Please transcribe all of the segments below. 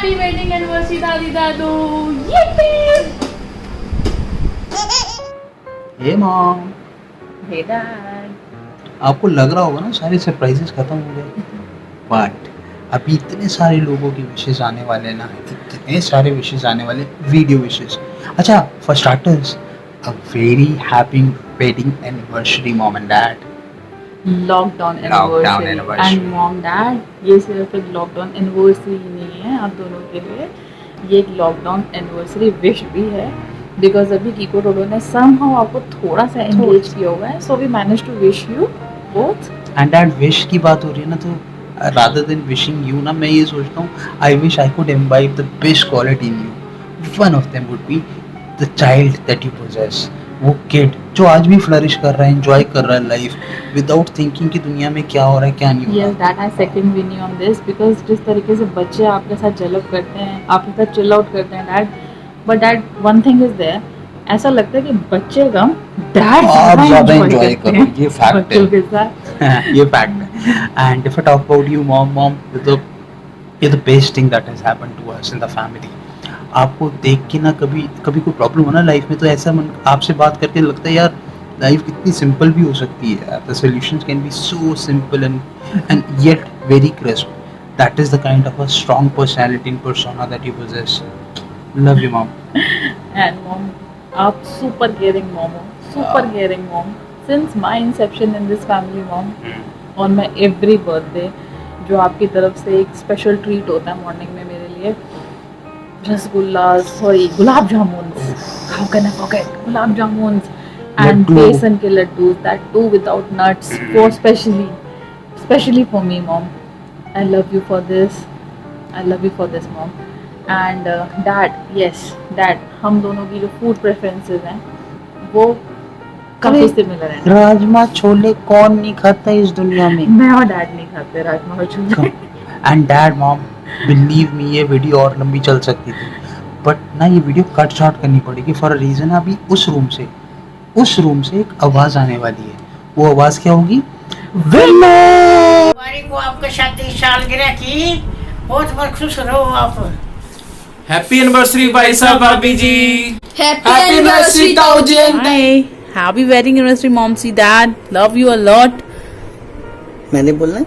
Happy wedding anniversary दादी दादू। Yippee! हे mom, Hey dad. आपको लग रहा होगा ना सारे सरप्राइजेस खत्म हो गए, बट अभी इतने सारे लोगों की विशेस आने वाले ना, इतने सारे विशेस आने वाले, वीडियो विशेस। अच्छा, for starters a very happy wedding anniversary mom and dad. Lockdown anniversary and mom dad, ये सिर्फ एक लॉकडाउन एनिवर्सरी ही नहीं है आप दोनों के लिए, ये एक लॉकडाउन एनिवर्सरी विश भी है। बिकॉज अभी कीको टोडो ने समहाउ आपको थोड़ा सा एंगेज किया हुआ है, so we manage to wish you both. And dad, wish की बात हो रही है ना, तो rather than wishing you ना, मैं ये सोचता हूँ I wish I could imbibe the best quality in you. One of them would be the child that you possess. वो kid जो आज भी फ्लरिश कर रहा है, एंजॉय कर रहा है लाइफ विदाउट थिंकिंग कि दुनिया में क्या हो रहा है क्या नहीं हो रहा। Yes, that I second Winnie on this because जिस तरीके से बच्चे आपके साथ जेलअप करते हैं, आपके साथ चिल आउट करते हैं dad, but dad one thing is there, ऐसा लगता है कि बच्चे कम डैड ज़्यादा एंजॉय करो, ये फैक्ट बच्चों के साथ। ये फैक्ट है। And if I talk about you mom, you're the best thing that has happened to us in the family. आपको देख के ना कभी कभी कोई प्रॉब्लम हो ना लाइफ में, तो ऐसा मन आपसे बात करके लगता है यार लाइफ कितनी सिंपल भी हो सकती है। The solutions can be so simple and yet very crisp. That is the kind of a strong personality and persona that you possess. Love you mom. And mom, आप सुपर केयरिंग मॉम हो, super caring mom since my Inception in this family mom. On my every birthday जो आपकी तरफ से एक special treat होता है morning में मेरे लिए, rasgulla, sorry gulab jamun, how can I forget gulab jamun and बेसन के laddu, that too without nuts, for specially for me mom. I love you for this, I love you for this mom. And dad, yes dad, हम दोनों की जो food preferences हैं वो काफी similar हैं। राजमा छोले कौन नहीं खाता इस दुनिया में? मैं और डैड नहीं खाते राजमा और chole. And dad mom, believe me ये वीडियो और लंबी चल सकती थी, बट ना ये वीडियो कट शॉर्ट करनी पड़ेगी फॉर अ रीजन। अभी उस रूम से एक आवाज आने वाली है, वो आवाज क्या होगी? हमारी को आपका शादी सालगिरह की बहुत बहुत खुश रहो आप। हैप्पी एनिवर्सरी भाई साहब भाभी जी। Happy anniversary Taujin. Hi, happy wedding anniversary Momsi Dad, love you a lot. मैंने बोलना है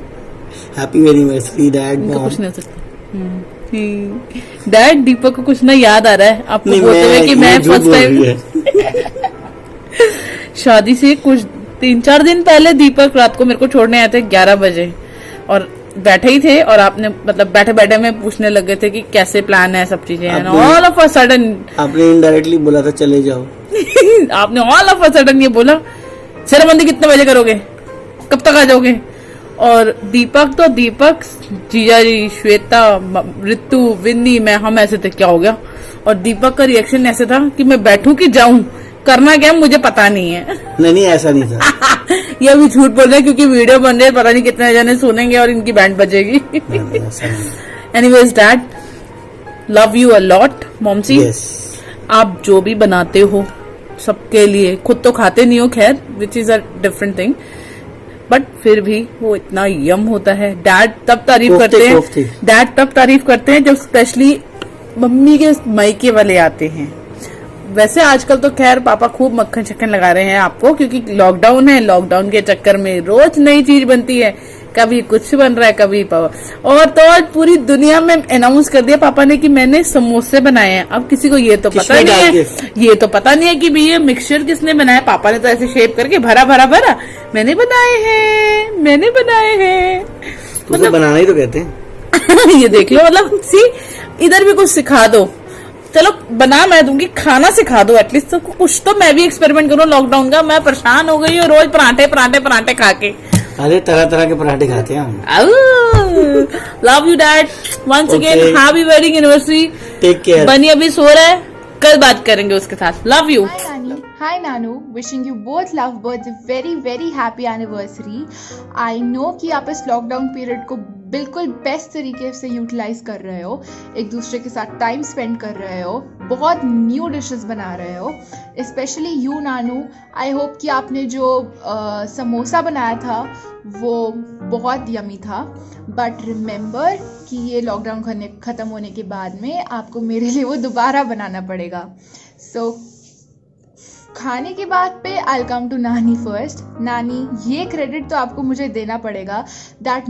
हैप्पी एनिवर्सरी डैड इनका मॉम। कुछ नहीं हो सकता। डैड, दीपक को कुछ ना याद आ रहा है आपको बोलते हुए कि मैं फर्स्ट टाइम शादी से कुछ 3-4 दिन पहले दीपक रात को मेरे को छोड़ने आए थे 11 बजे, और बैठे ही थे और आपने मतलब बैठे बैठे में पूछने लग गए थे कि कैसे प्लान है सब चीजें, ऑल ऑफ अ सडन आपने इनडायरेक्टली बोला था चले जाओ। आपने ऑल ऑफ अ सडन ये बोला सेरेमनी कितने बजे करोगे, कब तक आ जाओगे? और दीपक जीजा जी, श्वेता, ऋतु, विन्नी, मैं, हम ऐसे थे क्या हो गया, और दीपक का रिएक्शन ऐसे था कि मैं बैठूं कि जाऊं, करना क्या मुझे पता नहीं है। नहीं ऐसा नहीं था। ये अभी झूठ बोल रहे हैं क्योंकि वीडियो बन रही है, पता नहीं कितने जने सुनेंगे और इनकी बैंड बजेगी। Anyways dad, love you a lot momsy. आप जो भी बनाते हो सबके लिए, खुद तो खाते नहीं हो खैर, which is a different thing, but फिर भी वो इतना यम होता है। डैड तब तारीफ करते हैं जब स्पेशली मम्मी के मायके वाले आते हैं। वैसे आजकल तो खैर पापा खूब मक्खन शक्खन लगा रहे हैं आपको, क्योंकि लॉकडाउन है, लॉकडाउन के चक्कर में रोज नई चीज बनती है, कभी कुछ बन रहा है कभी पापा। और तो आज पूरी दुनिया में अनाउंस कर दिया पापा ने कि मैंने समोसे बनाए हैं। अब किसी को ये तो पता नहीं है कि भी ये मिक्सचर किसने बनाया। पापा ने तो ऐसे शेप करके भरा मैंने बनाए हैं मतलब बनाना ही तो कहते हैं। ये देख लो, मतलब सी इधर भी कुछ सिखा दो, चलो बना मैं दूंगी, खाना सिखा दो एटलीस्ट, तो कुछ तो मैं भी एक्सपेरिमेंट करूँ लॉकडाउन का। मैं परेशान हो गई हूँ रोज पराठे खा के। अरे तरह के पराठे खाते हैं हम। Love you dad once again, happy wedding anniversary. Take care. बनी अभी सो रहा है, कल बात करेंगे उसके साथ। Love you. Hi Nanu, wishing you both lovebirds a very very happy anniversary. I know कि आप इस लॉकडाउन पीरियड को बिल्कुल बेस्ट तरीके से यूटिलाइज कर रहे हो, एक दूसरे के साथ टाइम स्पेंड कर रहे हो, बहुत न्यू डिशेस बना रहे हो. Specially you Nanu, I hope कि आपने जो समोसा बनाया था वो बहुत यमी था. बट रिमेंबर कि ये लॉकडाउन ख़त्म होने के बाद में आपको मेरे लिए वो दोबारा बनाना पड़ेगा. सो खाने की बात पे आई विल कम टू नानी फर्स्ट. नानी, ये क्रेडिट तो आपको मुझे देना पड़ेगा दैट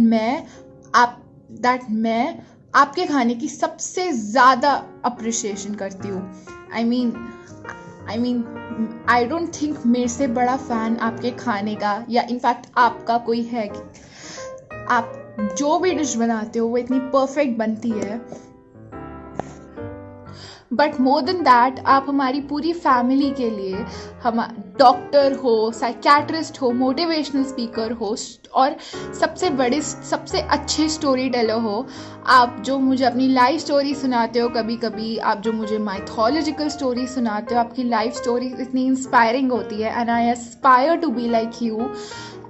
मैं आपके खाने की सबसे ज़्यादा अप्रिशिएशन करती हूँ. I mean I don't think मेरे से बड़ा फ़ैन आपके खाने का या इनफैक्ट आपका कोई है. आप जो भी डिश बनाते हो वो इतनी परफेक्ट बनती है. बट मोर देन दैट, आप हमारी पूरी फैमिली के लिए हम डॉक्टर हो, साइकियाट्रिस्ट हो, मोटिवेशनल स्पीकर हो और सबसे अच्छे स्टोरी टेलर हो. आप जो मुझे अपनी लाइफ स्टोरी सुनाते हो, कभी कभी आप जो मुझे माइथोलॉजिकल स्टोरी सुनाते हो, आपकी लाइफ स्टोरी इतनी इंस्पायरिंग होती है and I aspire to be like you.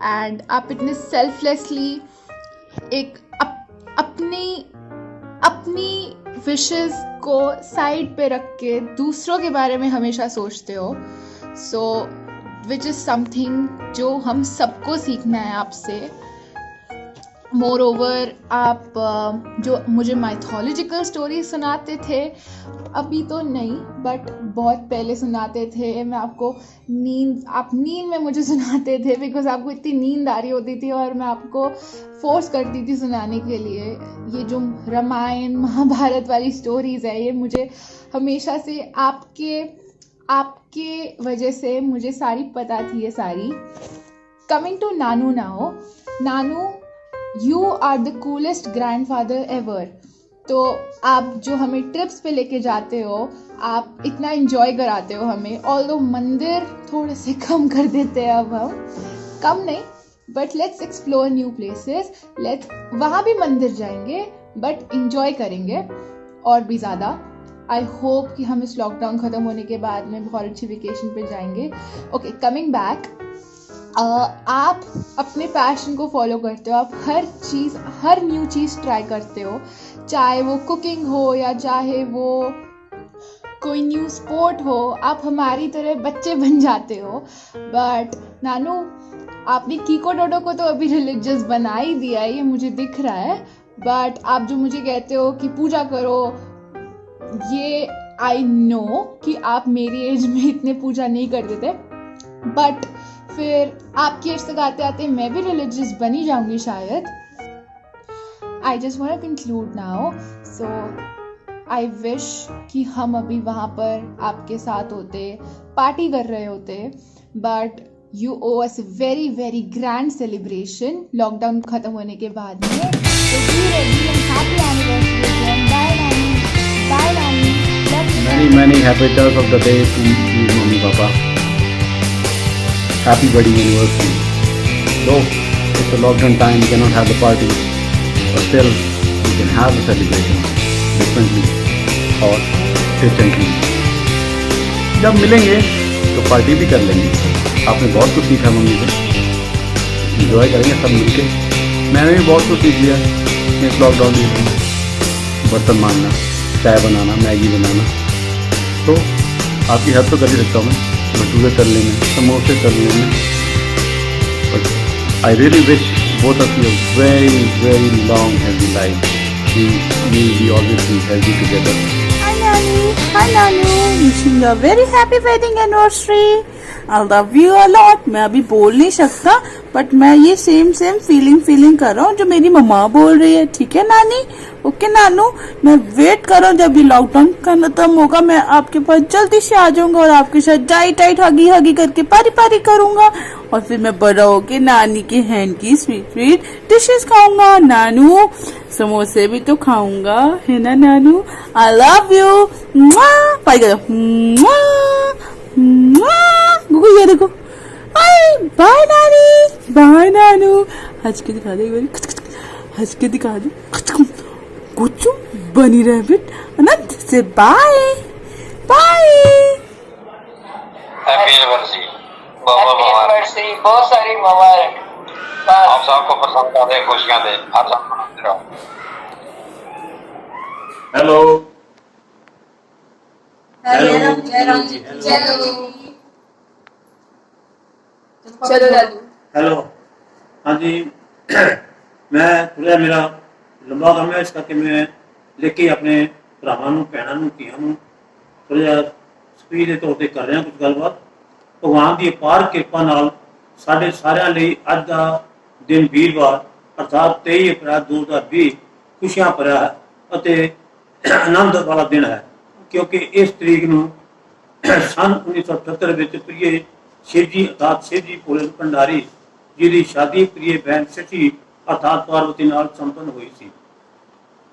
And आप इतने सेल्फलेसली एक अपनी विशेस को साइड पे रख के दूसरों के बारे में हमेशा सोचते हो. सो विच इज़ समथिंग जो हम सबको सीखना है आपसे. मोर ओवर, आप जो मुझे माइथोलॉजिकल स्टोरी सुनाते थे, अभी तो नहीं बट बहुत पहले सुनाते थे. मैं आपको आप नींद में मुझे सुनाते थे बिकॉज आपको इतनी नींद आ रही होती थी और मैं आपको फोर्स करती थी सुनाने के लिए. ये जो रामायण महाभारत वाली स्टोरीज़ है, ये मुझे हमेशा से आपके वजह से मुझे सारी पता थी ये सारी. कमिंग टू नानू नाउ. नानू, you are the coolest grandfather ever. तो आप जो हमें ट्रिप्स पे लेके जाते हो, आप इतना एंजॉय कराते हो हमें. ऑल्दो मंदिर थोड़े से कम कर देते हैं अब हम, कम नहीं but let's explore new places. वहाँ भी मंदिर जाएंगे बट एंजॉय करेंगे और भी ज़्यादा. आई होप कि हम इस लॉकडाउन ख़त्म होने के बाद में बहुत अच्छी वेकेशन पे जाएंगे. ओके, कमिंग बैक, आप अपने पैशन को फॉलो करते हो. आप हर न्यू चीज़ ट्राई करते हो, चाहे वो कुकिंग हो या चाहे वो कोई न्यू स्पोर्ट हो. आप हमारी तरह बच्चे बन जाते हो. बट नानू, आपने कीको डोडो को तो अभी रिलीजियस बना ही दिया है, ये मुझे दिख रहा है. बट आप जो मुझे कहते हो कि पूजा करो, ये आई नो कि आप मेरी एज में इतने पूजा नहीं करते थे. बट फिर आपकी एज तक आते आते मैं भी रिलीजियस बनी जाऊंगी शायद. I just want to conclude now. So I wish कि हम अभी वहाँ पर आपके साथ होते, पार्टी कर रहे होते. But you owe us very very grand celebration lockdown खत्म होने के बाद में. तो be ready and happy anniversary. Bye नानी, बाय नानी. Many happy returns of the day to you, Mummy Papa. Happy wedding anniversary. Though it's a lockdown time, we cannot have the party, but still we can have the celebration differently or differently. जब मिलेंगे तो party भी कर लेंगे. आपने बहुत कुछ सीखा मम्मी से, इंजॉय करेंगे सब मिलके. मैंने भी बहुत कुछ सीख लिया इस लॉकडाउन में. बर्तन मांजना, चाय बनाना, मैगी बनाना. तो आपकी हेल्प तो कर ही सकता हूँ मैं, भटूरे तलने में, समोसे तलने में. But I really wish both of you a very very long healthy life. We always be healthy together. Hi Nanu, wishing you a very happy wedding anniversary. I love you a lot. मैं अभी बोल नहीं सकता but मैं ये same feeling कर रहा हूँ जो मेरी मम्मा बोल रही है. ठीक है नानी? ओके नानू, मैं वेट कर रहा हूँ जब ये लॉकडाउन खत्म होगा, मैं आपके पास जल्दी से आ जाऊंगा और आपके साथ टाइट हगी करके पारी करूंगा. और फिर मैं बड़ा होके नानी के हैंड की स्वीट डिशेस खाऊंगा. नानू, समोसे भी तो खाऊंगा, है ना नानू? आई लव यू. पाई करो. गुगु ये देखो. बाय नानी, बाय नानू. हंस के दिखा दे, हंस के दिखा दे. कुछ बनी रैबिट अनंत से बाय. हैप्पी हैप्पी एनिवर्सरी, बहुत सारी मुबारक। आप सबको पसंद आते, खुशियां दे, हर साल मनाते रहो। हेलो चलो दादू। हेलो हाँ जी मैं थोड़ा मेरा लंबा काम है, इस करके मैं लेके अपने भरावां नूं भैणां नूं धीआं नूं थोड़ा जिहा स्पीड के तौर पर कर रहा कुछ गलबात। भगवान की अपार किरपा नाल साडे सारिਆਂ ਲਈ ਅੱਜ ਦਾ ਦਿਨ ਵੀਰਵਾਰ अर्थात 23 अप्रैल 2020 खुशियां भरिया है ਅਤੇ आनंद वाला दिन है, क्योंकि इस तरीक ਨੂੰ सन 1978 ਵਿੱਚ प्रिय शिव जी अर्थात शिव जी भोले भंडारी जी की शादी प्रिय बहन शशि अर्थात पार्वती नाल संपन्न हुई सी।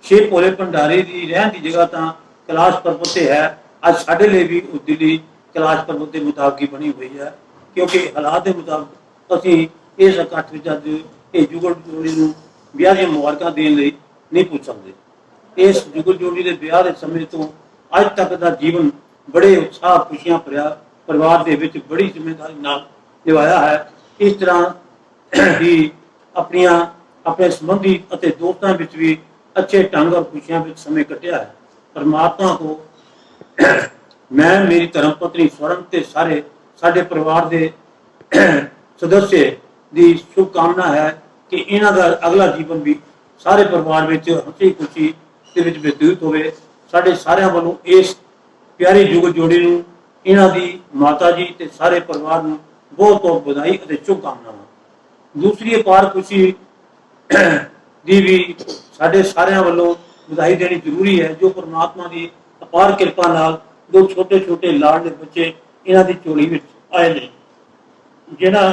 शिव भोले भंडारी की रहन की जगह तो कैलाश पर्वत से है, अज साडे लिए भी उस दिल्ली कैलाश पर्वत के मुताबिक ही बनी हुई है, क्योंकि हालात के मुताबिक असी इस इकट्ठ में अज ये जुगल जोड़ी को ब्याह दी मुबारकां देने लई नहीं पूछ सकते। इस जुगल जोड़ी के ब्याह के समय तो अज तक का जीवन बड़े उत्साह खुशियां भरिया परिवार के विच बड़ी जिम्मेदारी नाल निभाया है। इस तरह ही अपने संबंधी और दोस्तों विच भी अच्छे ढंग और खुशियां विच समय कटिया है। परमात्मा को मैं मेरी धर्म पत्नी स्वर्ण ते सारे साडे परिवार के सदस्य की शुभकामना है कि इन्हां दा अगला जीवन भी सारे परिवार में हसी खुशी के विच व्यतीत होवे। साडे सारियां वालों इस प्यारी जुगल जोड़ी नूं इन्हां दी माता जी ते सारे परिवार नूं बहुत बहुत बधाई और शुभकामनावां। दूसरी अपार खुशी दी भी साडे सारियां वालों बधाई देनी जरूरी है, जो परमात्मा की अपार किरपा नाल दो छोटे छोटे लाडले बच्चे इन्हां दी झोली विच आए ने, जिन्हां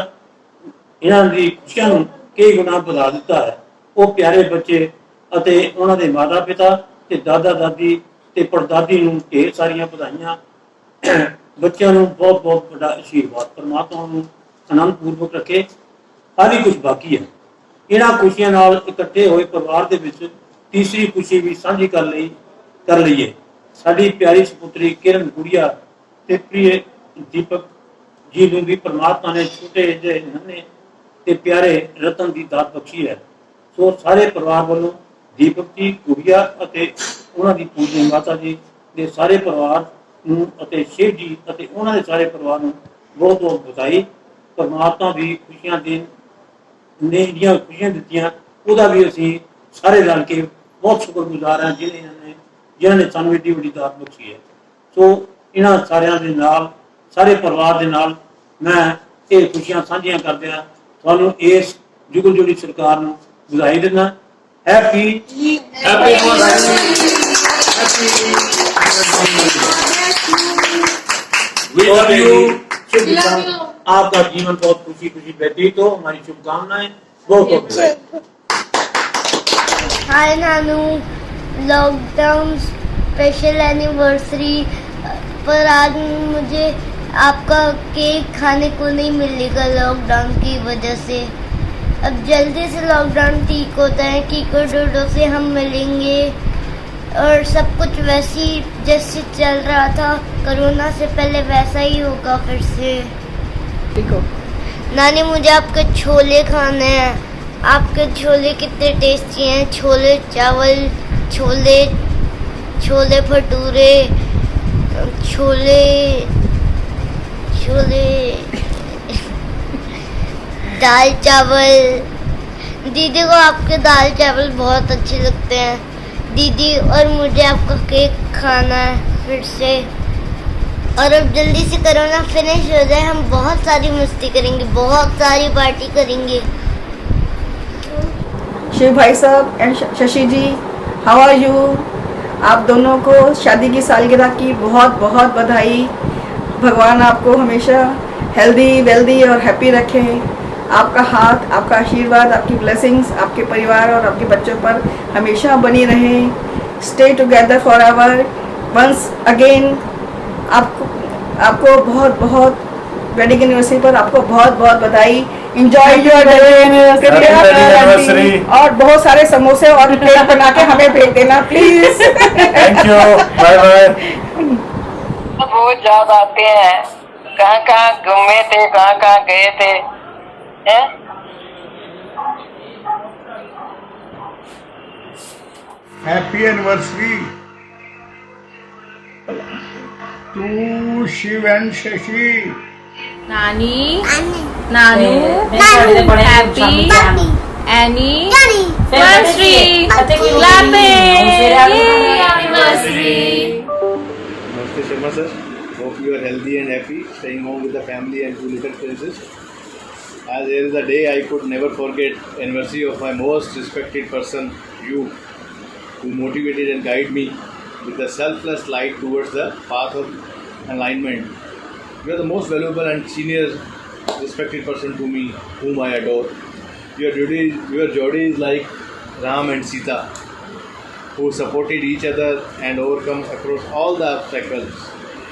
इन्हां दी खुशियां नूं कई गुना बढ़ा दिता है। वो प्यारे बच्चे अते उन्हां दे माता पिता ते दादा दादी ते परदादी नूं ढेर सारियां बधाइयां। बच्चों नूं बहुत बहुत बड़ा आशीर्वाद, परमात्मा नूं आनंद पूर्वक रखे। हर ही कुछ बाकी है। इन्हां खुशियां नाल इकट्ठे होए परिवार दे विच तीसरी खुशी भी साझी कर लईए। साडी प्यारी सपुत्री किरण गुड़िया ते प्रिय दीपक जी नूं भी परमात्मा ने छोटे जिहे नन्हे ते प्यारे रतन की दात बख्शी है। सो सारे परिवार वालों दीपक जी गुड़िया अते उन्हां दी पूजनी माता जी दे सारे परिवार नूं अते शिव जी अते उन्हां दे सारे परिवार नूं बहुत बहुत बधाई। परमात्मा भी खुशियां देन ने जिहड़ियां खुशियां दित्तियां उहदा भी असीं सारे रल के बहुत शुक्रगुजार हैं जिन्होंने सानूं एडी वड्डी दात बख्शी है। सो इन्हां सारियां दे नाल सारे परिवार दे नाल मैं ये खुशियां साझियां करदिआं तुहानूं इस जुगल जोड़ी सरकार नूं बधाई दिंदा। हैप्पी आपका जीवन बहुत खुशी खुशी व्यतीत हो, हमारी शुभकामनाएं। बहुत बहुत बधाई। हाय नानू, लॉकडाउन स्पेशल एनिवर्सरी पर आज मुझे आपका केक खाने को नहीं मिलेगा लॉकडाउन की वजह से। अब जल्दी से लॉकडाउन ठीक होता है, कीको डोडो से हम मिलेंगे और सब कुछ वैसे ही जैसे चल रहा था कोरोना से पहले वैसा ही होगा फिर से। देखो नानी, मुझे आपके छोले खाने हैं। आपके छोले कितने टेस्टी हैं, छोले चावल, छोले भटूरे, छोले दाल चावल। दीदी को आपके दाल चावल बहुत अच्छे लगते हैं दीदी, और मुझे आपका केक खाना है फिर से। और अब जल्दी से कोरोना फिनिश हो जाए, हम बहुत सारी मस्ती करेंगे, बहुत सारी पार्टी करेंगे। शिव भाई साहब and Shashi ji, how are you? आप दोनों को शादी की सालगिरह की बहुत बहुत बधाई। भगवान आपको हमेशा हेल्दी वेल्दी और हैप्पी रखें। आपका हाथ, आपका आशीर्वाद, आपकी ब्लेसिंग्स आपके परिवार और आपके बच्चों पर हमेशा बनी रहें। Stay together forever. Once again आपको बहुत बहुत वेडिंग एनिवर्सरी पर आपको बहुत बहुत बधाई। एंजॉय योर एनिवर्सरी और बहुत सारे समोसे और केक बना के हमें भेज देना please. Thank you, bye bye. बहुत याद आते हैं कहाँ कहाँ घूमे थे, कहाँ कहाँ गए थे हैं? Happy anniversary to Shiv and Shashi. नानी नानू happy anniversary Namaste Sharma sir. Hope you are healthy and happy, staying home with the family and two little princes. As there is a day I could never forget, anniversary of my most respected person, you, who motivated and guided me with a selfless light towards the path of alignment. You are the most valuable and senior respected person to me, whom I adore. Your Jodi is like Ram and Sita, who supported each other and overcome across all the obstacles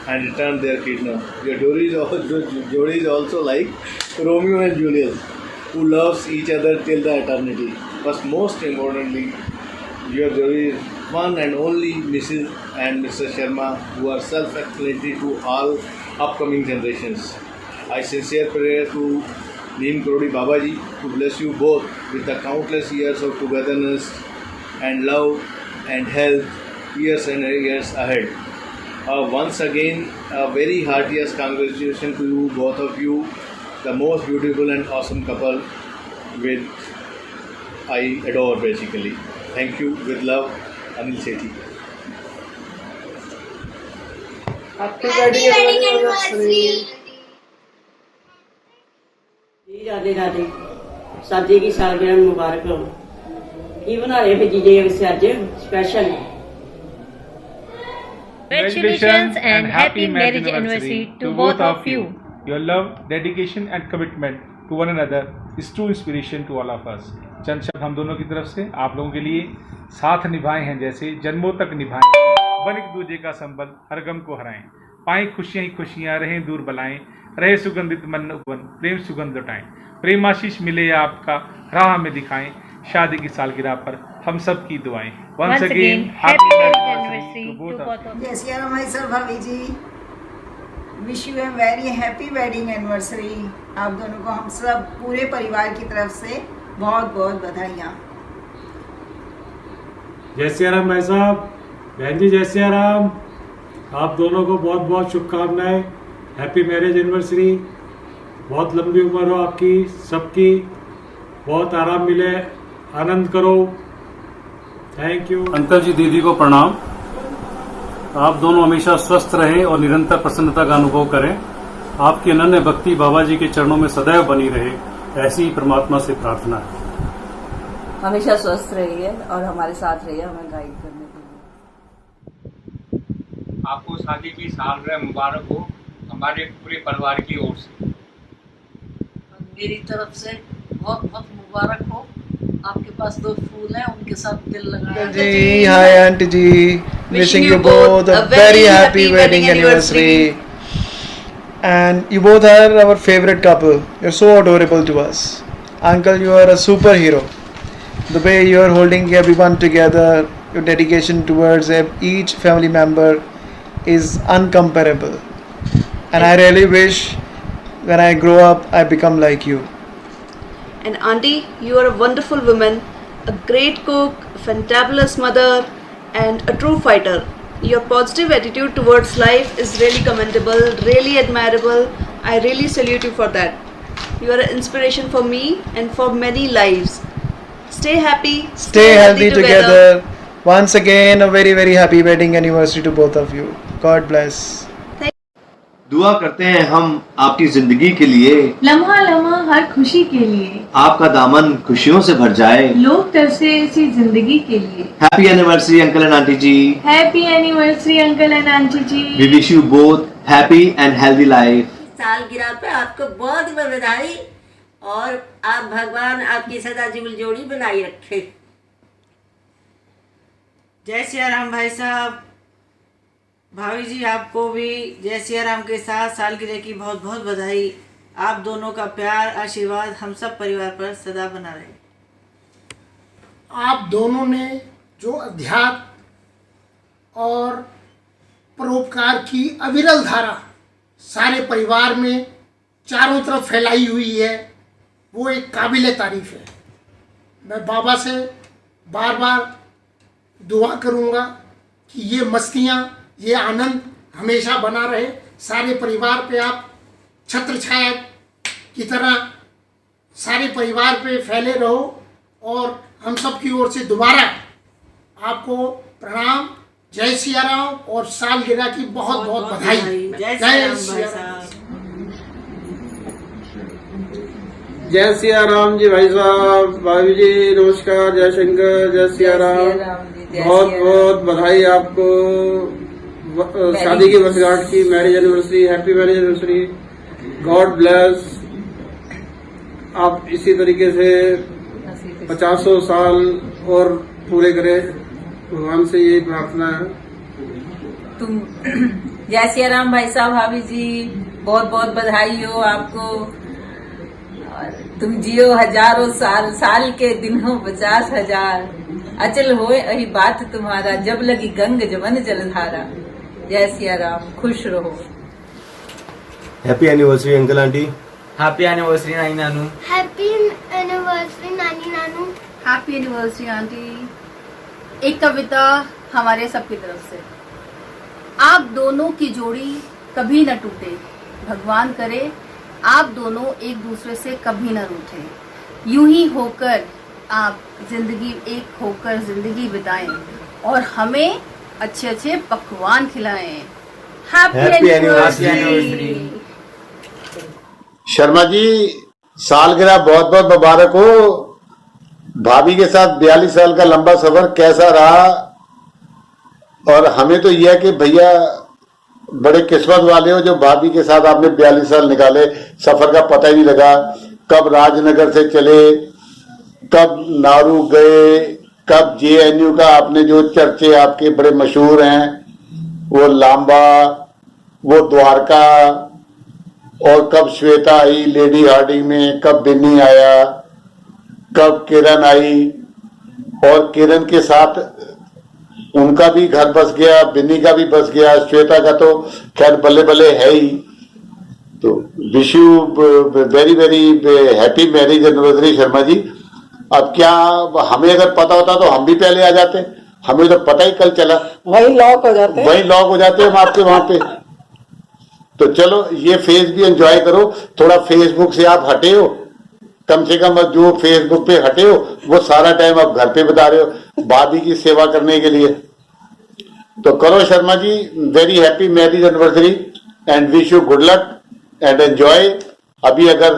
and returned their kingdom. Your Jodi is also like Romeo and Juliet, who loves each other till the eternity. But most importantly, your Jodi is one and only Mrs. and Mr. Sharma, who are self-explanatory to all upcoming generations. I sincere prayer to Neem Karodi Babaji to bless you both with the countless years of togetherness and love and health, years and years ahead. Once again, a very heartiest congratulations to you, both of you, the most beautiful and awesome couple with I adore basically. Thank you. With love, Anil Sethi. Happy wedding anniversary. जी राधे राधे। शादी की सालगिरह मुबारक हो। की बना रहे फिर जीजे वैसे आज special. Congratulations and happy marriage anniversary to both of you. Your love, dedication and commitment to one another is true inspiration to all of us. चंद शब्द हम दोनों की तरफ से आप लोगों के लिए, साथ निभाए हैं जैसे जन्मों तक निभाएं, बन एक दूजे का संबल, हर गम को हराएं, पाएं खुशियां ही खुशियां, रहें दूर बलाएं, रहे सुगंधित मन उपवन, प्रेम सुगंध लुटाएं, प्रेम आशीष मिले आपका, राह में दिखाएं, शादी की सालगिरह पर हम सब की दुआएं। Once again, happy anniversary to both of you. जय श्री राम भाई सर, भाभी जी, wish you a very happy wedding anniversary. आप दोनों को हम सब पूरे परिवार की तरफ से बहुत बहुत बधाइयाँ। जय श्री राम भाई साहब, बहन जी जय श्री राम, आप दोनों को बहुत बहुत शुभकामनाएं। हैप्पी मैरिज एनिवर्सरी, बहुत लंबी उम्र हो आपकी सबकी, बहुत आराम मिले, आनंद करो। Thank you. अंकल जी दीदी को प्रणाम। आप दोनों हमेशा स्वस्थ रहें और निरंतर प्रसन्नता का अनुभव करें। आपकी अनन्य भक्ति बाबा जी के चरणों में सदैव बनी रहे, ऐसी ही परमात्मा से प्रार्थना है। हमेशा स्वस्थ रहिए और हमारे साथ रहिए, हमें गाइड करने के लिए। आपको शादी की सालगिरह मुबारक हो हमारे पूरे परिवार की ओर से। मेरी तरफ से बहुत बहुत मुबारक हो। आपके पास दो फूल हैं, उनके साथ दिल लगाया जी। हाय आंटी जी, wishing you both a very happy wedding anniversary. And you both are our favorite couple. You're so adorable to us. Uncle, you are a superhero. The way you are holding everyone together, your dedication towards each family member is uncomparable. And I really wish when I grow up, I become like you. And Auntie, you are a wonderful woman, a great cook, a fantabulous mother, and a true fighter. Your positive attitude towards life is really commendable, really admirable. I really salute you for that. You are an inspiration for me and for many lives. Stay happy, Stay healthy together. Once again, a very very happy wedding anniversary to both of you. God bless. दुआ करते हैं हम आपकी जिंदगी के लिए, लम्हा लम्हा हर खुशी के लिए, आपका दामन खुशियों से भर जाए, लोग तरसे इसी जिंदगी के लिए। Happy anniversary uncle and aunty ji. Happy anniversary uncle and aunty ji. We wish you both happy and healthy life. सालगिरह पे आपको बहुत बहुत बधाई और आप भगवान आपकी सदा जुगल जोड़ी बनाई रखे। जय श्री राम भाई साहब, भाभी जी आपको भी जय श्री राम के साथ सालगिरह की बहुत बहुत बधाई। आप दोनों का प्यार आशीर्वाद हम सब परिवार पर सदा बना रहे। आप दोनों ने जो अध्यात्म और परोपकार की अविरल धारा सारे परिवार में चारों तरफ फैलाई हुई है, वो एक काबिल तारीफ है। मैं बाबा से बार बार दुआ करूँगा कि ये मस्तियाँ, ये आनंद हमेशा बना रहे। सारे परिवार पे आप छत्र छाया की तरह सारे परिवार पे फैले रहो और हम सब की ओर से दोबारा आपको प्रणाम, जय सिया राम और सालगिरह की बहुत बहुत बधाई। जय सिया राम भाई साहब। जय सिया राम जी भाई साहब, भाभी जी नमस्कार, जय शंकर, जय सिया राम। बहुत बहुत बधाई आपको शादी की वर्षगांठ की, marriage anniversary, happy marriage anniversary. God bless, आप इसी तरीके से 50 साल और पूरे करें, भगवान से यही प्रार्थना है। तुम जय सिया राम भाई साहब, भाभी जी बहुत बहुत बधाई हो आपको, और तुम जियो हजारों साल, साल के दिन हो 50,000, अचल होए अही बात तुम्हारा, जब लगी गंग जवन जलधारा। जय सिया राम, खुश रहो। Happy anniversary uncle aunty. Happy anniversary नानी नानू। हैप्पी एनिवर्सरी नानी नानू। Happy anniversary aunty. एक कविता हमारे सबकी तरफ से। आप दोनों की जोड़ी कभी न टूटे, भगवान करे आप दोनों एक दूसरे से कभी न रूठे, यूं ही होकर आप जिंदगी एक होकर जिंदगी बिताएं और हमें अच्छे अच्छे पकवान खिलाएं। Happy anniversary. शर्मा जी सालगिरह बहुत बहुत मुबारक हो। भाभी के साथ 42 साल का लंबा सफर कैसा रहा, और हमें तो यह है कि भैया बड़े किस्मत वाले हो जो भाभी के साथ आपने 42 साल निकाले। सफर का पता ही नहीं लगा, कब राजनगर से चले, कब नारू गए, कब JNU का आपने जो चर्चे आपके बड़े मशहूर हैं, वो लांबा, वो द्वारका, और कब श्वेता आई लेडी हार्डिंग में, कब बिन्नी आया, कब किरण आई, और किरण के साथ उनका भी घर बस गया, बिन्नी का भी बस गया, श्वेता का तो खैर बल्ले बल्ले है ही। तो wish you very very happy marriage anniversary Sharma ji. अब क्या हमें अगर पता होता तो हम भी पहले आ जाते, हमें तो पता ही कल चला, वही लॉक हो जाते, हम आपके वहां पे। तो चलो ये फेज भी एंजॉय करो, थोड़ा फेसबुक से आप हटे हो, कम से कम जो फेसबुक पे हटे हो वो सारा टाइम आप घर पे बता रहे हो भाभी की सेवा करने के लिए। तो करो Sharma ji, very happy marriage anniversary and wish you good luck and enjoy. अभी अगर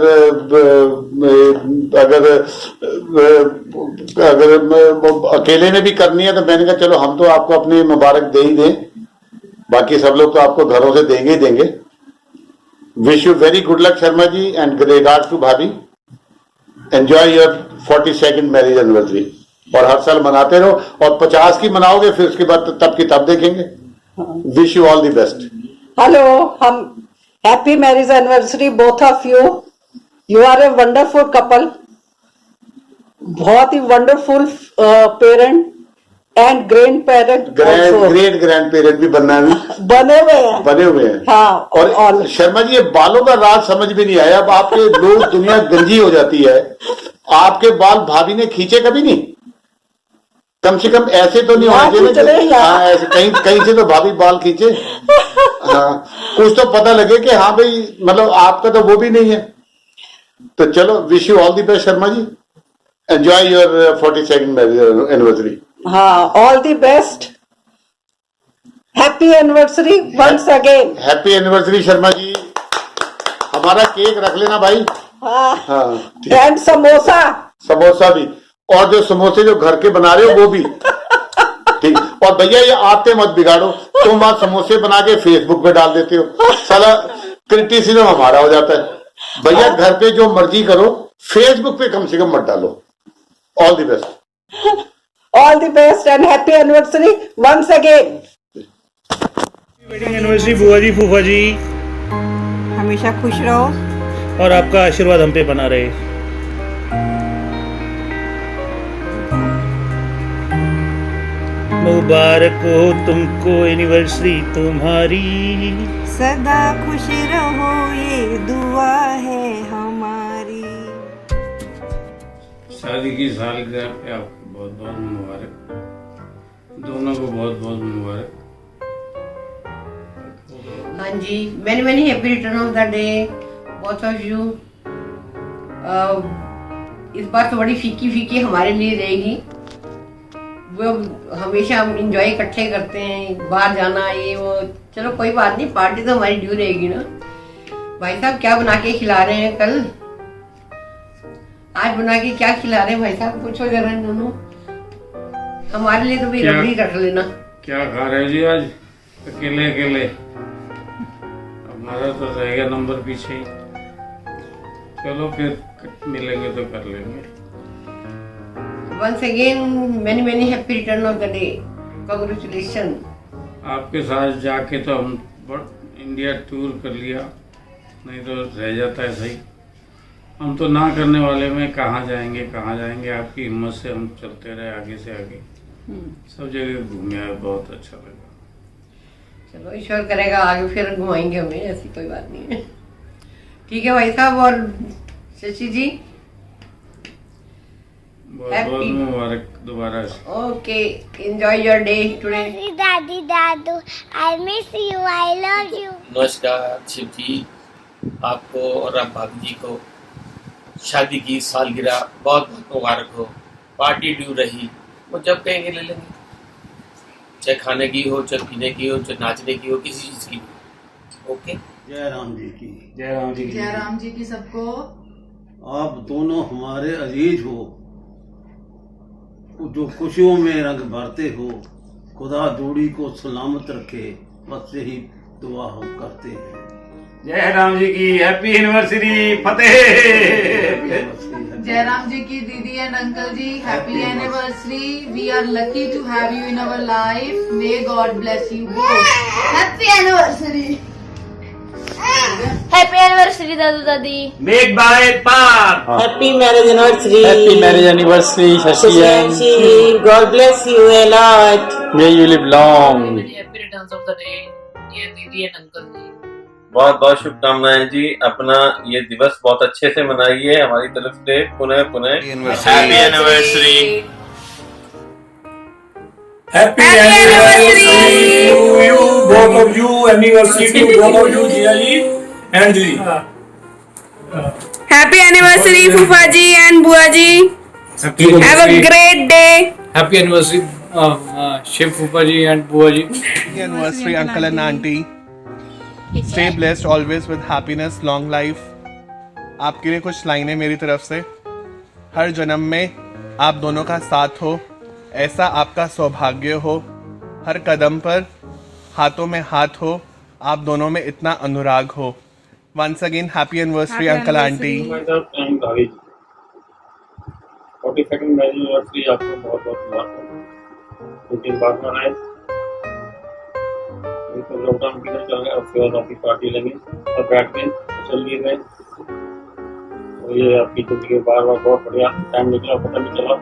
अकेले में भी करनी है तो मैंने कहा चलो हम तो आपको अपनी मुबारक दे ही दें, बाकी सब लोग तो आपको घरों से देंगे ही देंगे। Wish you very good luck Sharma ji and regards to bhabhi. Enjoy your 42nd marriage anniversary और हर साल मनाते रहो, और 50 की मनाओगे फिर उसके बाद तब की तब देखेंगे। Wish you all the best. Hello, हम happy marriage anniversary both of you. You are a wonderful couple, बहुत ही wonderful parent and grandparent, great grandparent भी बनना है, बने हुए हैं। हाँ, और शर्मा जी ये बालों का राज समझ में नहीं आया। अब आपके लोग दुनिया गंजी हो जाती है, आपके बाल भाभी ने खींचे कभी नहीं? कम से कम ऐसे तो नहीं होने चाहिए। हाँ, ऐसे कहीं से तो भाभी बाल खींचे। हाँ, कुछ तो पता लगे कि हाँ भाई मतलब आपका तो वो भी नहीं है। तो चलो wish you all the best Sharma ji, enjoy your 42nd marriage anniversary. हाँ, all the best, happy anniversary once again. Happy anniversary Sharma ji. हमारा केक रख लेना भाई। हाँ, एंड समोसा भी, और जो समोसे जो घर के बना रहे हो वो भी ठीक। और भैया ये आते मत बिगाड़ो, तुम वहां समोसे बना के फेसबुक पे डाल देते हो, साला क्रिटिसिज्म हमारा हो जाता है। भैया घर पे जो मर्जी करो, फेसबुक पे कम से कम मत डालो। All the best, all the best and happy anniversary once again. Wedding anniversary बुआ जी, फूफा जी, हमेशा खुश रहो और आपका आशीर्वाद हम पे बना रहे। मुबारक हो तुमको एनिवर्सरी तुम्हारी। सदा खुश रहो ये दुआ है हमारी। शादी की सालगिरह पे आपको बहुत बहुत मुबारक, दोनों को बहुत बहुत मुबारक। हाँ जी, many many happy return of the day both of you. इस बार तो बड़ी फीकी फीकी हमारे लिए रहेगी। वो हमेशा हम इंजॉय इकट्ठे करते हैं, बाहर जाना ये वो, चलो कोई बात नहीं, पार्टी तो हमारी ड्यू रहेगी ना। भाई साहब क्या बना के खिला रहे हैं कल? आज बना के क्या खिला रहे हैं भाई साहब? पूछो जरा इन दोनों। हमारे लिए तो भी रबड़ी रख लेना। क्या खा रहे हो जी आज अकेले अकेले? हमारा तो रहेगा नंबर पीछे ही। चलो फिर मिलेंगे तो कर लेंगे। Once again, many many happy return of the day. Congratulations. आपके साथ जाके तो हम इंडिया टूर कर लिया, नहीं तो रह जाता है सही। हम तो ना करने वाले में कहाँ जाएंगे कहाँ जाएंगे, आपकी हिम्मत से हम चलते रहे आगे से आगे, सब जगह घूमे आए, बहुत अच्छा लगा। चलो ईश्वर करेगा आगे फिर घुमाएंगे हमें, ऐसी कोई बात नहीं है। ठीक है भाई साहब। और शशि जी बहुत मुबारक दोबारा से। Okay, enjoy your day today. दादी दादू, I miss you, I love you. नमस्कार शिव जी, आपको और आप भाभी जी को शादी की सालगिरह बहुत बहुत मुबारक हो। पार्टी ड्यू रही, वो जब कहेंगे ले लेंगे, चाहे खाने की हो, चाहे पीने की हो, चाहे नाचने की हो, किसी चीज़ की। ओके, जय राम जी की। जय राम जी की। जय राम जी की सबको। आप दोनों हमारे अजीज हो, जो खुशियों में रंग भरते हो। खुदा जोड़ी को सलामत रखे, बस यही दुआ हम करते हैं। जय राम जी की। Happy anniversary. फतेह। जय राम जी की दीदी and uncle ji, happy anniversary. We are lucky to have you in our life. May God bless you both. Happy anniversary. Happy anniversary dadu dadi. मेक बाय पार। Happy marriage anniversary. Happy marriage anniversary Shashi. God bless you a lot. May you live long. Happy returns of the day dear didi and uncle जी। बहुत बहुत शुभकामनाएं जी। अपना ये दिवस बहुत अच्छे से मनाइए हमारी तरफ से। पुनः पुनः happy anniversary. Happy anniversary to you, both of you. Anniversary to both of you, Jiya ji and Ji. Happy anniversary, Fufa ji and Bua ji. Have a great day. Happy anniversary, Shiv Fufa ji and Bua ji. Happy anniversary, uncle and auntie. Stay blessed always with happiness, long life. आपके लिए कुछ लाइनें मेरी तरफ से। हर जन्म में आप दोनों का साथ हो, ऐसा आपका सौभाग्य हो। हर कदम पर हाथों में हाथ हो, आप दोनों में इतना अनुराग हो। Once again happy anniversary uncle aunty. 42nd marriage anniversary आपको बहुत बहुत मुबारक। लेकिन बाद में आए तो लॉकडाउन की चल रहा है, उसके बाद आपकी पार्टी लगी और बैठ के चल लिए गए। तो ये आपकी जिंदगी बार बार बहुत बढ़िया टाइम निकला, पता नहीं चला।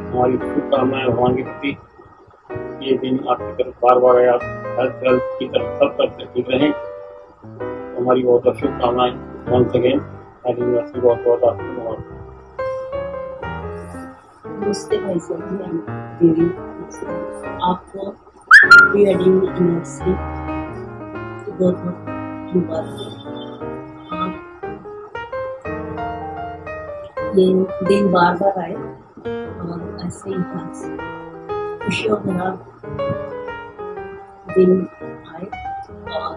हमारी शुभकामनाएं भगवान के प्रति, ये दिन आपकी तरफ बार बार आए, आप हेल्थ की तरफ सब तरफ से ठीक रहें। हमारी बहुत बहुत शुभकामनाएं। वंस अगेन हैप्पी एनिवर्सरी, बहुत बहुत आपको मुबारक। नमस्ते भाई साहब, दीदी आपको प्री वेडिंग एनिवर्सरी बहुत बहुत मुबारक। ये दिन बार बार आए और ऐसे ही खुशियों भरा दिन आए और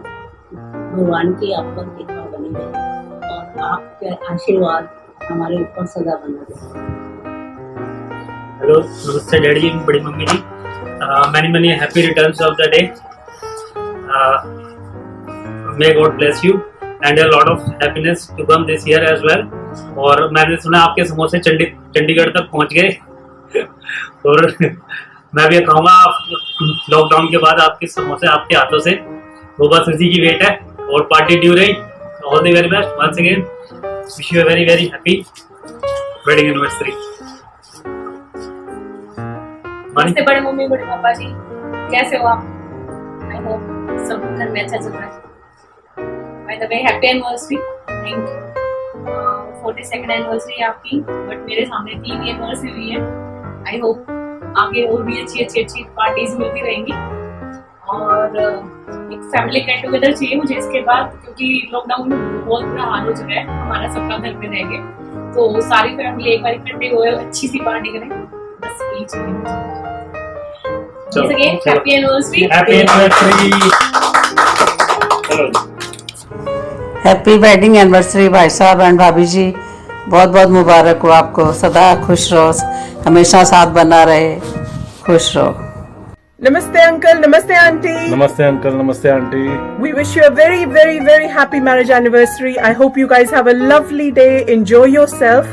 भगवान की आप पर कृपा बनी रहे और आपके आशीर्वाद हमारे ऊपर सदा बना रहे। हेलो, नमस्ते डैडी जी, बड़ी mummy ji. Many many happy returns of the day. May God bless you and a lot of happiness to come this year as well। और मैंने सुना आपके समोसे चंडीगढ़ तक पहुंच गए और मैं भी कहूँगा लॉकडाउन के बाद आपके समोसे आपके हाथों से, वो बस उसी की वेट है। और पार्टी ड्यू रही। All the very best once again, wish you a very very happy wedding anniversary. नमस्ते बड़े मम्मी बड़े पापा जी, कैसे हो आप? आई होप सब घर में अच्छा चल रहा है। By the way happy anniversary, thank you. 42nd anniversary आपकी, बट मेरे सामने 3 एनिवर्सरी हुई है। आई होप आगे और भी अच्छी पार्टीज मिलती रहेंगी। और एक फैमिली गेट टुगेदर चाहिए मुझे इसके बाद, क्योंकि लॉकडाउन में बहुत बुरा हाल हो चुका है, हमारा सबका घर में रह गए, तो सारी फैमिली एक बार इकट्ठे हुए अच्छी सी पार्टी करें, बस यही चाहिए। Happy anniversary. Happy wedding anniversary भाई साहब एंड भाभी जी, बहुत बहुत मुबारक हो आपको, सदा खुश रहो, हमेशा साथ बना रहे, खुश रहो। Namaste uncle, namaste auntie. Namaste uncle, namaste auntie. We wish you a very, very, very happy marriage anniversary. I hope you guys have a lovely day. Enjoy yourself.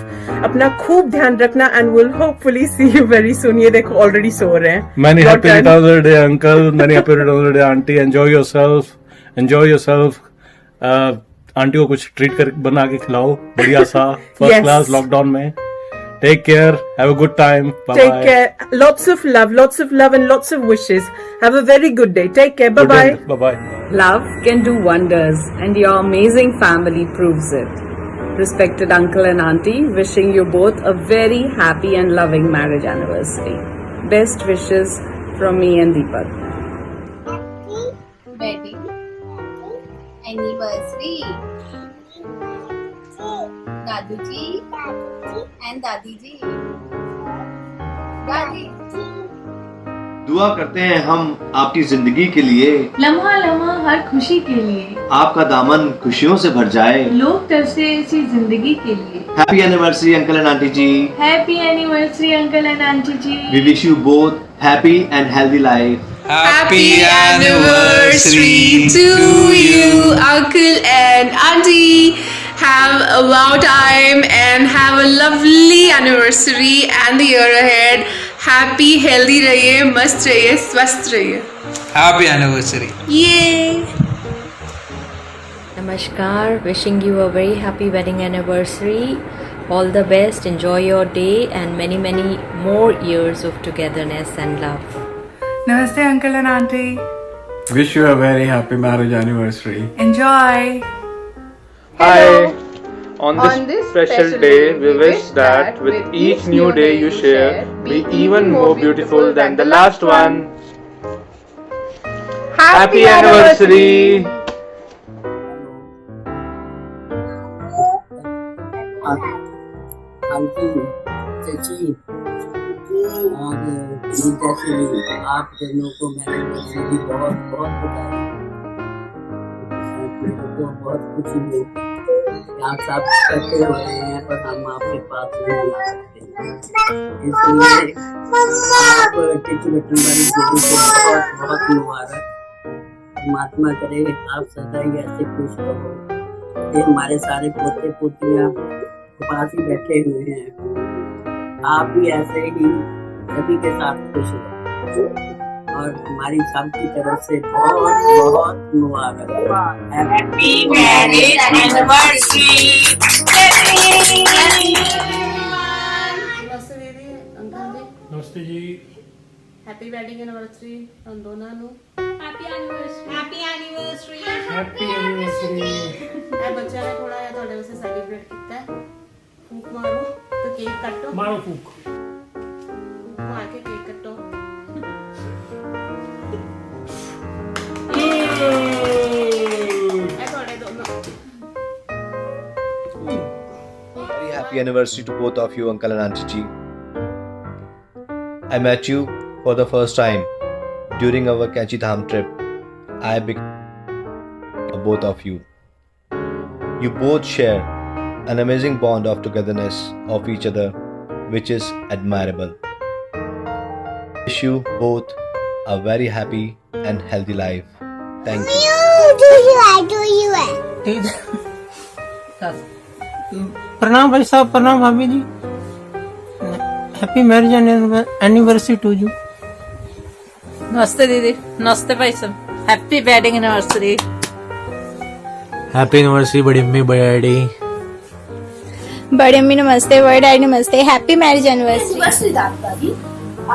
अपना खूब ध्यान रखना and we'll hopefully see you very soon. ये देखो already सो रहे हैं. Many happy returns of the day uncle, many happy returns of the day auntie. Enjoy yourself, enjoy yourself. Aunty को कुछ ट्रीट कर बना के खिलाओ बढ़िया सा, फर्स्ट क्लास लॉकडाउन में। Take care. Have a good time. Bye. Take care. Lots of love and lots of wishes. Have a very good day. Take care. Bye bye. Bye bye. Love can do wonders, and your amazing family proves it. Respected uncle and auntie, wishing you both a very happy and loving marriage anniversary. Best wishes from me and Deepak. Wedding anniversary. दादू जी and दादी जी। दादी दुआ करते हैं हम आपकी जिंदगी के लिए, लम्हा लम्हा हर खुशी के लिए, आपका दामन खुशियों से भर जाए, लोग तरसे ऐसी जिंदगी के लिए। Happy anniversary uncle and aunty ji. Happy anniversary uncle and aunty ji. We wish you both happy and healthy life. Happy anniversary to you, uncle and auntie. Have a wow time and have a lovely anniversary and the year ahead. Happy, healthy रहिए, मस्त रहिए, स्वस्थ रहिए। Happy anniversary. Yay! Namaskar, wishing you a very happy wedding anniversary. All the best, enjoy your day and many more years of togetherness and love. Namaste uncle and auntie. Wish you a very happy marriage anniversary. Enjoy. Hi. On this special day, we wish that with each new day you share, be even more beautiful than the last one. Happy anniversary. Aunty, चाची और रीता से आप दोनों को मेरी बधाई बहुत बधाई। मेरे को बहुत खुशी हुई। आप सब इकट्ठे हो रहे हैं पर हम आपके पास नहीं आ सकते, इसलिए आप टिचू बटन वाली जोड़ी को बहुत मुबारक। परमात्मा करे आप सदा ही ऐसे खुश रहो। ये हमारे सारे पोते पोतियाँ पास ही बैठे हुए हैं, आप भी ऐसे ही सभी के साथ खुश रहो और हमारी सबकी तरफ से बहुत बहुत मुबारक। Happy marriage anniversary. नमस्ते दीदी, अंकल जी। नमस्ते जी। हैप्पी वेडिंग एनिवर्सरी हम दोनों ਨੂੰ। Happy anniversary. Happy anniversary. Happy anniversary. ਇਹ ਬੱਚਿਆਂ ਨੇ ਥੋੜਾ ਜਿਹਾ ਤੁਹਾਡੇ ਵਾਸਤੇ ਸੈਲੀਬ੍ਰੇਟ ਕੀਤਾ ਹੈ। ਫੂਕ ਮਾਰੋ ਤੇ ਕੇਕ ਕੱਟੋ। मारो फूक। फूक मार के केक ਕੱਟੋ। Very happy anniversary to both of you, uncle and auntie ji. I met you for the first time during our Kanchi Dham trip. I became both of you. You both share an amazing bond of togetherness of each other, which is admirable. Wish you both a very happy and healthy life. Thank you. प्रणाम भाई साहब, प्रणाम भाभी जी। Happy marriage anniversary to you. नमस्ते दीदी, नमस्ते भाई साहब, happy wedding anniversary. Happy anniversary बड़ी अम्मी बड़ी डैडी। बड़ी अम्मी नमस्ते, बड़े डैडी नमस्ते, हैप्पी मैरिज एनिवर्सरी। दादी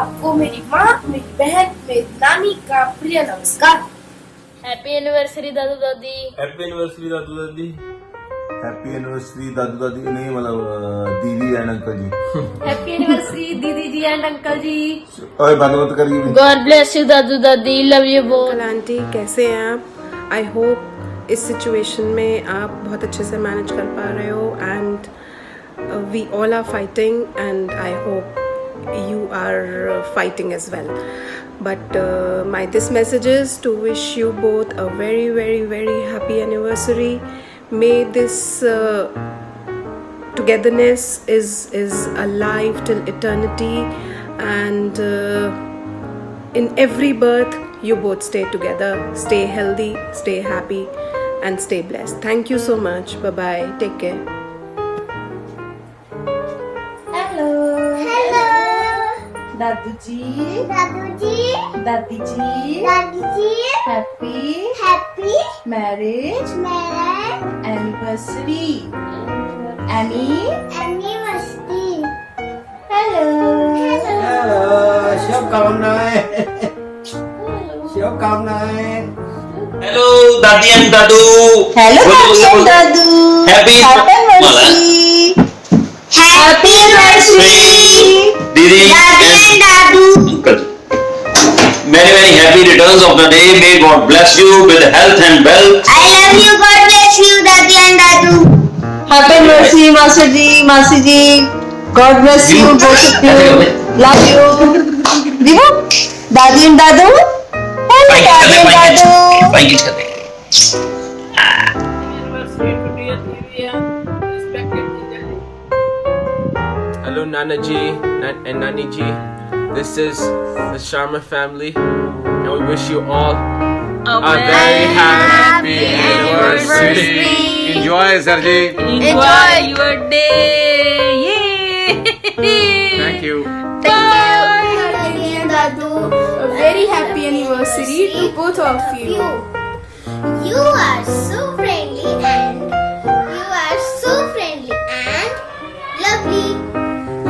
आपको मेरी माँ, मेरी बहन, मेरी नानी का प्रिय नमस्कार। हैप्पी एनिवर्सरी दादू दादी। हैप्पी एनिवर्सरी दादू दादी। हैप्पी एनिवर्सरी दादू दादी नहीं मतलब दीदी and uncle ji. Happy anniversary दीदी जी एंड अंकल जी। ओए बात मत करिए। गॉड ब्लेस यू दादू दादी, love you both. Uncle aunty कैसे हैं आप? आई होप इस सिचुएशन में आप बहुत अच्छे से मैनेज कर पा रहे हो and we all are fighting and I hope you are fighting as well, but my this message is to wish you both a very very very happy anniversary. May this togetherness is alive till eternity, and in every birth you both stay together, stay healthy, stay happy and stay blessed. Thank you so much. Bye bye, take care. दादू जी, दादी जी, happy marriage anniversary. Hello शुभकामनाएं। शुभकामनाएं। Hello दादी and Dadu. Hello दादी and Dadu. Happy anniversary दीदी and Dadu. Uncle. Many many happy returns of the day. May God bless you with health and wealth. I love you. God bless you, Daddy and Dadu. Happy anniversary, Masi ji. God bless you, both of you. Love you. Divo, Daddy and Dadu. Hello, Daddy and Dadu. Bye kiss करते हैं। Hello Nana ji and Nani ji. This is the Sharma family and we wish you all a very happy anniversary. Enjoy sir ji. Enjoy your day. Yay! Thank you. Daddy and Dadu, a very happy anniversary to both of you. You are so friendly and lovely.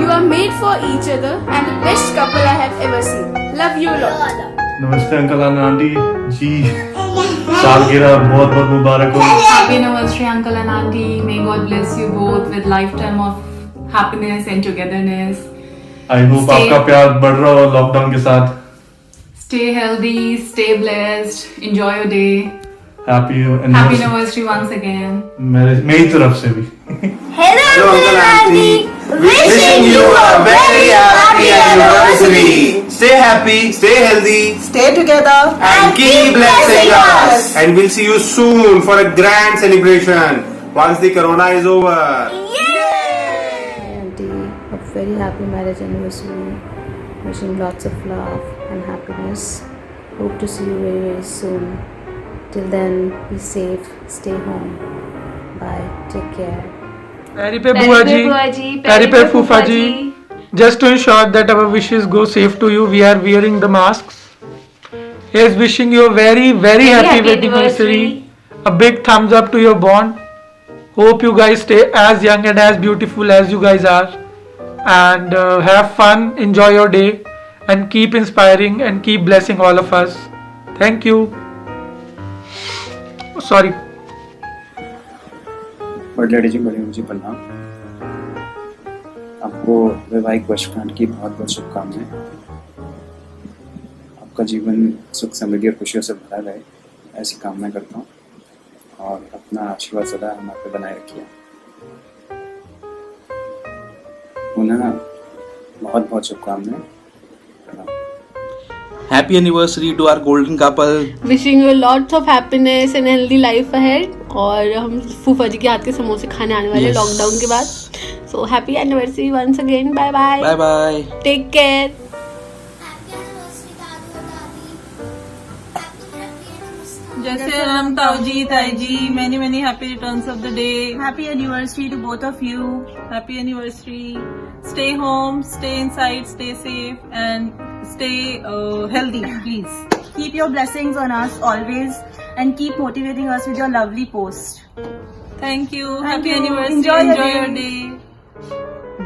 You are made for each other and the best couple I have ever seen. Love you lot. नमस्ते uncle and aunty जी, सालगिरह बहुत बहुत मुबारक हो। Happy anniversary, Uncle and Auntie. May God bless you both with lifetime of happiness and togetherness. I hope आपका प्यार बढ़ रहा हो लॉकडाउन के साथ। Stay healthy, stay blessed, enjoy your day. Happy Happy anniversary once again. मेरी तरफ से भी। Hello, Uncle and Auntie. Wishing you a very happy anniversary. Stay happy, stay healthy, Stay together. and keep blessing us. And we'll see you soon for a grand celebration once the corona is over. Auntie, a very happy marriage anniversary. Wishing lots of love and happiness. Hope to see you very very soon. Till then, be safe, stay home. Bye, take care. Pyari pe Bua ji, Pyari pe Fufa ji. Just to ensure that our wishes go safe to you, we are wearing the masks. Here's wishing you a very very happy wedding anniversary. A big thumbs up to your bond. Hope you guys stay as young and as beautiful as you guys are. And have fun, enjoy your day, and keep inspiring and keep blessing all of us. Thank you. Oh, sorry. बड़े daddy जी, बड़े जी प्रणाम। आपको वैवाहिक वर्षगांठ की बहुत बहुत शुभकामनाएं। आपका जीवन सुख समृद्धि और खुशियों से भरा रहे, ऐसी कामना करता हूँ और अपना आशीर्वाद सदा हम आप पे बनाए रखिए। पुनः बहुत बहुत शुभकामनाएं। Happy anniversary to our golden couple. Wishing you lots of happiness and healthy life ahead. और हम फूफा जी के हाथ के समोसे खाने आने वाले लॉकडाउन के बाद। So happy anniversary once again. Bye bye. Bye bye. Take care. जैसे हम ताऊ जी, ताई जी, many happy returns of the day. Happy anniversary to both of you. Happy anniversary. Stay home, stay inside, stay safe, and stay healthy, please. Keep your blessings on us always and keep motivating us with your lovely post. Thank you. Thank Happy you. anniversary. Enjoy your your day. day.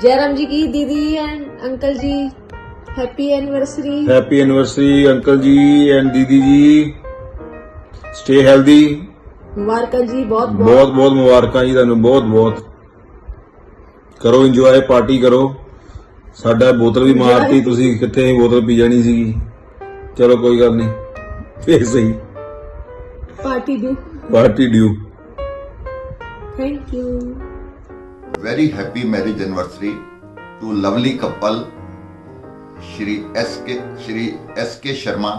Jairam ji की दीदी and uncle ji, happy anniversary. Happy anniversary uncle ji and दीदी जी। Stay healthy. मुबारक जी, बहुत बहुत बहुत मुबारक जी तुहानू, बहुत बहुत करो इंजॉय, पार्टी करो। साडा बोतल भी मारती, तुसी कित्थे बोतल पी जानी सीगी। चलो कोई गल नहीं, फिर सही party due. Thank you. Very happy marriage anniversary to lovely couple Shri S.K. Sharma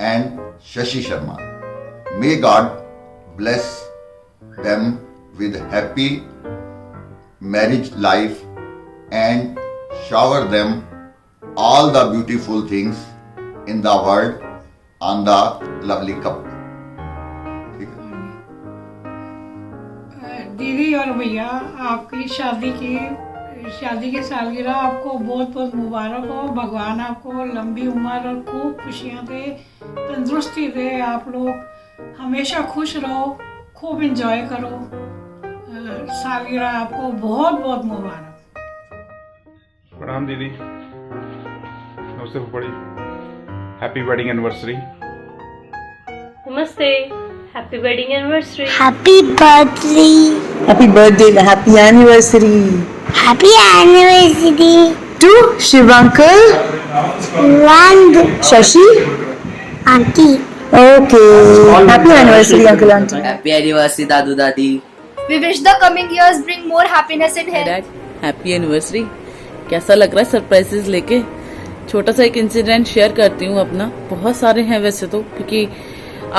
and Shashi Sharma. May God bless them with happy marriage life and shower them all the beautiful things in the world on the lovely couple. दीदी और भैया, आपकी शादी की सालगिरह आपको बहुत बहुत मुबारक हो। भगवान आपको लंबी उम्र और खूब खुशियाँ दे, तंदुरुस्ती दे। आप लोग हमेशा खुश रहो, खूब एंजॉय करो। सालगिरह आपको बहुत बहुत मुबारक। प्रणाम दीदी, नमस्ते फुफड़ी, हैप्पी वेडिंग एनिवर्सरी। नमस्ते, happy wedding anniversary. Happy birthday. Happy birthday, happy anniversary. Happy anniversary To Shiv uncle and Shashi auntie. Okay. Happy anniversary uncle auntie. Happy anniversary दादू दादी। We wish the coming years bring more happiness and health. Dad, happy anniversary. कैसा लग रहा है surprises लेके? छोटा सा एक incident share करती हूँ अपना। बहुत सारे हैं वैसे तो, क्योंकि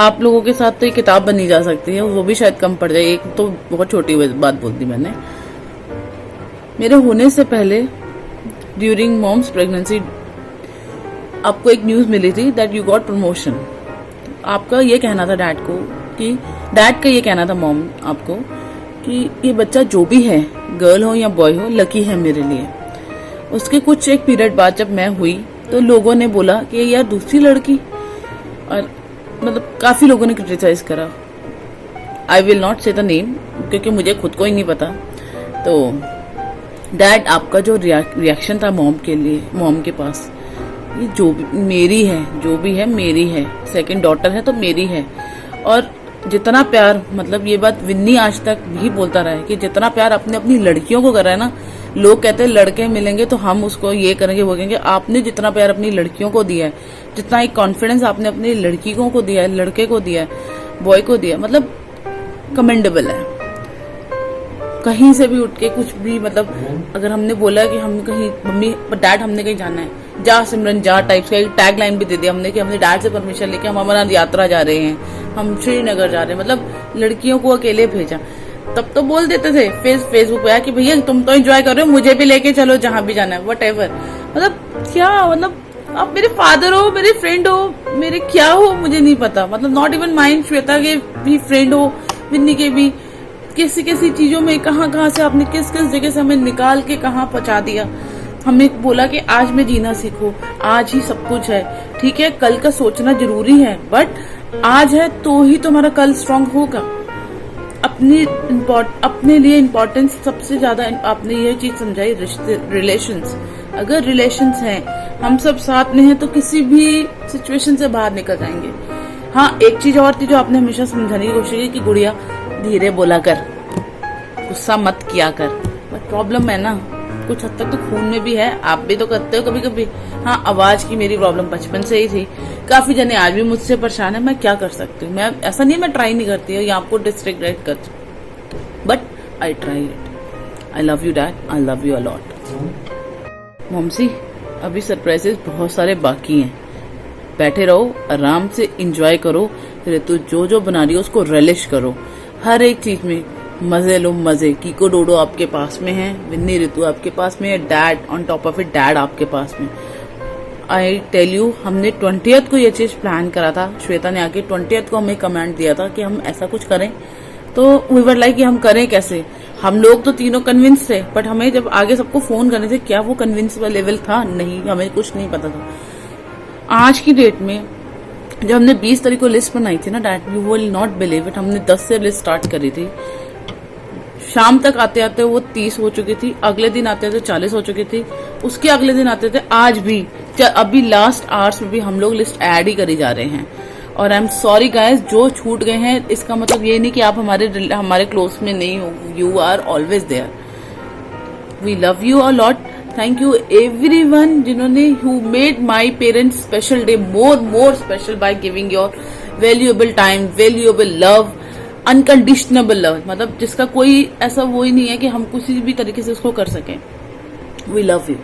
आप लोगों के साथ तो एक किताब बनी जा सकती है, वो भी शायद कम पड़ जाए। एक तो बहुत छोटी बात बोल दी मैंने। मेरे होने से पहले ड्यूरिंग मॉम्स प्रेगनेंसी आपको एक न्यूज मिली थी दैट यू गॉट प्रमोशन। आपका ये कहना था डैड को, कि डैड का ये कहना था मॉम आपको, कि ये बच्चा जो भी है, गर्ल हो या बॉय हो, लकी है मेरे लिए। उसके कुछ एक पीरियड बाद जब मैं हुई तो लोगों ने बोला कि यार दूसरी लड़की, और मतलब काफी लोगों ने क्रिटिसाइज करा। आई विल नॉट से द नेम, क्योंकि मुझे खुद को ही नहीं पता। तो डैड, आपका जो रिएक्शन था मॉम के लिए, मॉम के पास, ये जो भी मेरी है, जो भी है मेरी है, सेकंड डॉटर है तो मेरी है। और जितना प्यार, मतलब ये बात विन्नी आज तक भी बोलता रहा है कि जितना प्यार आपने अपनी लड़कियों को करा है ना, लोग कहते हैं लड़के मिलेंगे तो हम उसको ये करेंगे वो करेंगे, आपने जितना प्यार अपनी लड़कियों को दिया है, जितना एक कॉन्फिडेंस आपने अपनी लड़कियों को दिया है, लड़के को दिया है, बॉय को दिया है, मतलब कमेंडेबल है। कहीं से भी उठ के कुछ भी, मतलब अगर हमने बोला कि हम कहीं, मम्मी डैड हमने कहीं जाना है, जा सिमरन जा टाइप्स का एक टैग लाइन भी दे दिया हमने कि हमने डैड से परमिशन लेके हम अमरनाथ यात्रा जा रहे हैं, हम श्रीनगर जा रहे हैं, मतलब लड़कियों को अकेले भेजा। तब तो बोल देते थे फेसबुक पे कि भैया तुम तो एंजॉय कर रहे हो, मुझे भी लेके चलो जहां भी जाना है, व्हाटएवर। मतलब क्या, मतलब आप मेरे फादर हो, मेरे फ्रेंड हो, मेरे क्या हो मुझे नहीं पता। मतलब नॉट इवन माइंड, श्वेता के भी फ्रेंड हो, विन्नी के भी, किसी किसी चीजों में कहाँ से आपने किस किस जगह से हमें निकाल के कहाँ पहुंचा दिया। हमें बोला कि आज में जीना सीखो, आज ही सब कुछ है, ठीक है कल का सोचना जरूरी है, बट आज है तो ही तुम्हारा कल स्ट्रांग होगा। अपने लिए इम्पोर्टेंस सबसे ज्यादा आपने ये चीज समझाई, रिश्ते, रिलेशंस। अगर रिलेशंस हैं, हम सब साथ में हैं, तो किसी भी सिचुएशन से बाहर निकल जाएंगे। हाँ, एक चीज और थी जो आपने हमेशा समझाने की कोशिश की कि गुड़िया धीरे बोला कर, गुस्सा मत किया कर। बट प्रॉब्लम है ना, कुछ हद तक तो खून में भी है, आप भी तो करते हो कभी कभी। हाँ, आवाज की मेरी प्रॉब्लम बचपन से ही थी, काफी जने आज भी मुझसे परेशान है, मैं क्या कर सकती हूँ। मैं ऐसा नहीं, मैं ट्राई नहीं करती हूँ या आपको डिसरिग्रेट कर, but I try it. I love you dad, I love you a lot. Momsy, अभी सरप्राइजेस बहुत सारे बाकी हैं, बैठे रहो, आराम से इंजॉय करो, ऋतु जो जो बना रही हो उसको रिलिश करो, हर एक चीज में मजे लो, मजे। कीको डोडो आपके पास में है, विन्नी ऋतु आपके पास में है, dad on top of it, dad आपके पास में। आई टेल यू, हमने 20th को ये चीज प्लान करा था, श्वेता ने आके 20th को हमें कमेंट दिया था कि हम ऐसा कुछ करें, तो वी वर लाइक कि हम करें कैसे। हम लोग तो तीनों कन्विंस थे, बट हमें जब आगे सबको फोन करने थे, क्या वो कन्विंस लेवल था? नहीं, हमें कुछ नहीं पता था। आज की डेट में जब हमने 20 तारीख को लिस्ट बनाई थी ना dad, you will not believe it, हमने 10 से लिस्ट स्टार्ट करी थी, शाम तक आते आते वो 30 हो चुकी थी, अगले दिन आते आते 40 हो चुकी थी, उसके अगले दिन आते थे, आज भी अभी लास्ट आवर्स में भी हम लोग लिस्ट ऐड ही करी जा रहे हैं। और आई एम सॉरी गाइस, जो छूट गए हैं इसका मतलब ये नहीं कि आप हमारे क्लोज में नहीं हो. You are always there. We love you a lot. Thank you everyone जिन्होंने who made my parents special day more special by giving your valuable time, valuable love, unconditional love. मतलब जिसका कोई ऐसा वो ही नहीं है कि हम किसी भी तरीके से उसको कर सकें. We love you.